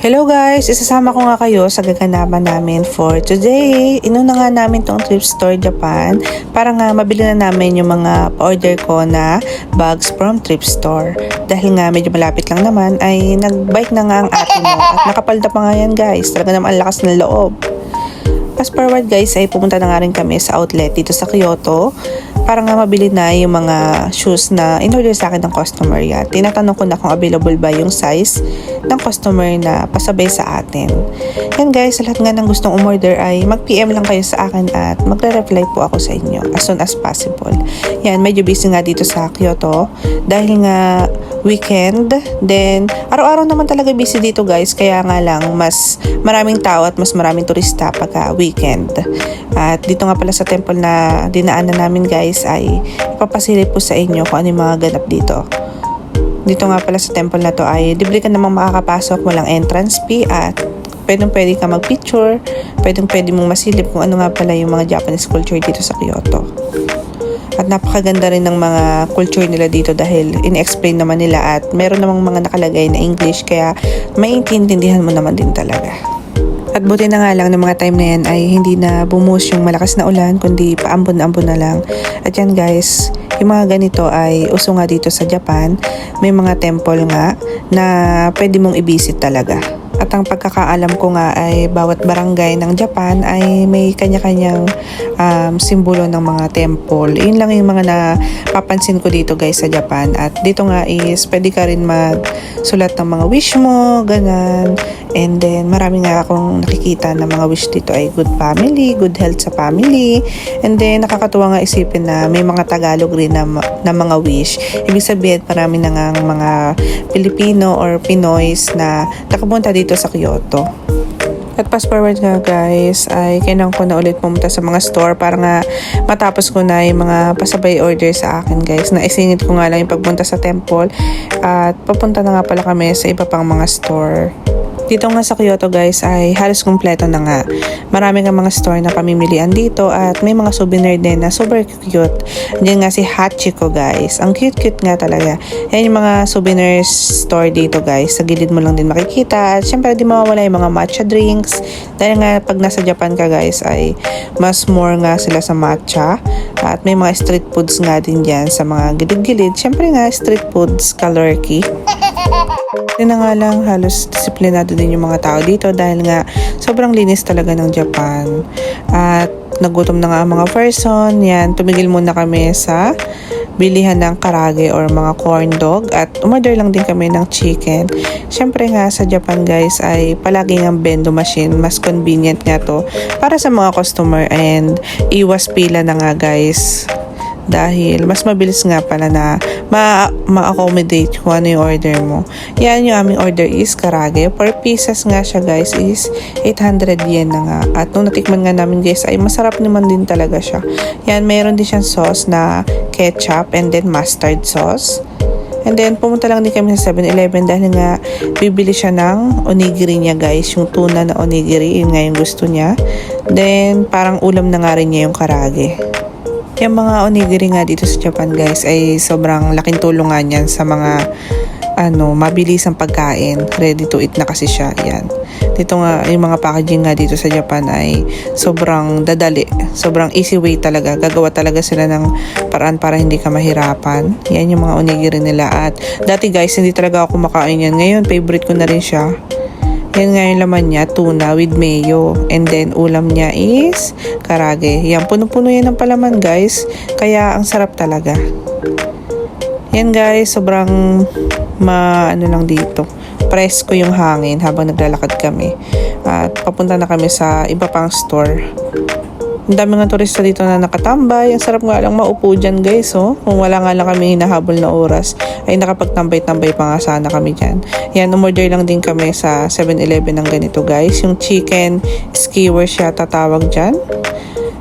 Hello guys! Isasama ko nga kayo sa gaganapan namin for today. Inuna nga namin tong Thrift Store Japan para nga mabili na namin yung mga pa-order ko na bags from Thrift Store. Dahil nga medyo malapit lang naman ay nag-bike na nga ang ate mo at nakapalda pa nga yan guys. Talaga naman ang lakas ng loob. Fast forward guys ay pumunta na nga rin kami sa outlet dito sa Kyoto para nga mabili na yung mga shoes na in-order sa akin ng customer yan. Tinatanong ko na kung available ba yung size ng customer na pasabay sa atin. Yan guys, sa lahat nga ng gustong umorder ay mag-PM lang kayo sa akin at magre-reply po ako sa inyo as soon as possible. Yan, medyo busy nga dito sa Kyoto dahil nga weekend. Then, araw-araw naman talaga busy dito guys. Kaya nga lang, mas maraming tao at mas maraming turista pagka weekend. At dito nga pala sa temple na dinaanan namin guys ay ipapasilip po sa inyo kung ano yung mga ganap dito. Dito nga pala sa temple na to ay libre ka namang makakapasok, walang entrance fee at pwede ka mag-picture, pwede mong masilip kung ano nga pala yung mga Japanese culture dito sa Kyoto. At napakaganda rin ng mga culture nila dito dahil in-explain naman nila at meron namang mga nakalagay na English kaya maiintindihan mo naman din talaga. At buti na nga lang ng mga time na yan ay hindi na bumuhos yung malakas na ulan kundi paambon-ambon na lang. At yan guys, yung mga ganito ay uso nga dito sa Japan. May mga temple nga na pwede mong i-visit talaga. At ang pagkakaalam ko nga ay bawat barangay ng Japan ay may kanya-kanyang simbolo ng mga temple. Yun lang yung mga napapansin ko dito guys sa Japan. At dito nga is pwede ka rin magsulat ng mga wish mo, ganan. And then marami nga akong nakikita na mga wish dito ay good family, good health sa family. And then nakakatuwa nga isipin na may mga Tagalog rin na mga wish. Ibig sabihin marami na nga mga Pilipino or Pinoys na nakapunta dito sa Kyoto. At fast forward nga guys ay kailangan ko na ulit pumunta sa mga store para nga matapos ko na yung mga pasabay order sa akin guys. Naisingit ko nga lang yung pagpunta sa temple at papunta na nga pala kami sa iba pang mga store. Dito nga sa Kyoto guys ay halos kumpleto na nga. Marami nga mga store na pamimilian dito at may mga souvenir din na super cute. Diyan nga si Hachiko guys. Ang cute-cute nga talaga. Yan yung mga souvenir store dito guys. Sa gilid mo lang din makikita. At syempre di mawawala yung mga matcha drinks. Dahil nga pag nasa Japan ka guys ay mas more nga sila sa matcha. At may mga street foods nga din dyan sa mga gilid-gilid. Syempre nga street foods, kalorki. Hindi na nga lang halos disiplinado din yung mga tao dito dahil nga sobrang linis talaga ng Japan. At nagutom na nga ang mga person. Yan, tumigil muna kami sa bilihan ng karage or mga corn dog at umorder lang din kami ng chicken. Syempre nga sa Japan guys ay palaging ang bendo machine. Mas convenient nga to para sa mga customer and iwas pila na nga guys. Dahil mas mabilis nga pala na ma-accommodate kung ano yung order mo. Yan yung aming order is karage. Per pieces nga siya guys is 800 yen na nga. At nung natikman nga namin guys ay masarap naman din talaga siya. Yan, mayroon din siyang sauce na ketchup and then mustard sauce. And then pumunta lang din kami sa 7-Eleven dahil nga bibili siya ng onigiri niya guys. Yung tuna na onigiri, yun nga yung gusto niya. Then parang ulam na nga rin niya yung karage. Yung mga onigiri nga dito sa Japan guys ay sobrang laking tulong nga niyan sa mga mabilisang pagkain. Ready to eat na kasi siya. Yan. Dito nga yung mga packaging nga dito sa Japan ay sobrang dadali. Sobrang easy way talaga. Gagawa talaga sila ng paraan para hindi ka mahirapan. Yan yung mga onigiri nila. At dati guys hindi talaga ako kumakain yan. Ngayon favorite ko na rin siya. Yan nga yung laman niya, tuna with mayo. And then, ulam niya is karage. Yan, puno-puno yan ng palaman, guys. Kaya, ang sarap talaga. Yan, guys, sobrang lang dito. Presko yung hangin habang naglalakad kami. At papunta na kami sa iba pang store. Ang dami nga turista dito na nakatambay. Ang sarap nga lang maupo dyan guys. Oh. Kung wala nga lang kami hinahabol na oras ay nakapagtambay-tambay pa nga sana kami dyan. Yan, umorder lang din kami sa 7-Eleven ng ganito guys. Yung chicken skewer siya tatawag dyan.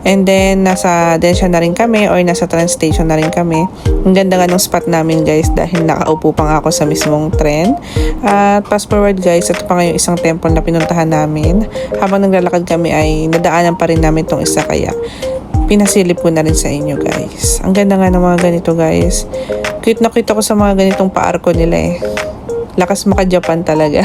And then, nasa Densha na rin kami or nasa train station na rin kami. Ang ganda nga ng spot namin guys dahil nakaupo pa nga ako sa mismong tren. At fast forward guys, ito pa nga yung isang temple na pinuntahan namin. Habang naglalakad kami ay nadaanan pa rin namin tong isa kaya pinasilip ko na rin sa inyo guys. Ang ganda nga ng mga ganito guys. Cute na cute ako sa mga ganitong paarko nila eh. Lakas maka-Japan talaga.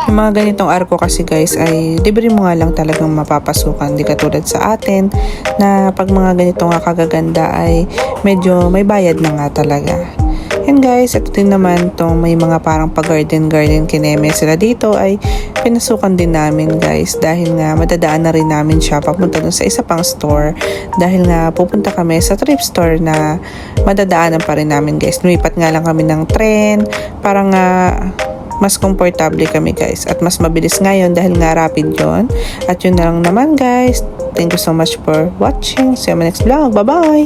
Yung mga ganitong arko kasi guys ay libre mo nga lang talagang mapapasukan. Di katulad sa atin na pag mga ganito nga kagaganda ay medyo may bayad na nga talaga. Yan guys, ito din naman tong may mga parang pa-garden kineme sila dito ay pinasukan din namin guys dahil nga madadaan na rin namin siya papunta dun sa isa pang store dahil nga pupunta kami sa thrift store na madadaanan pa rin namin guys. Lumipat nga lang kami ng tren para nga mas komportable kami guys at mas mabilis ngayon dahil nga rapid yon. At yun na lang naman guys. Thank you so much for watching. See you in my next vlog. Bye bye!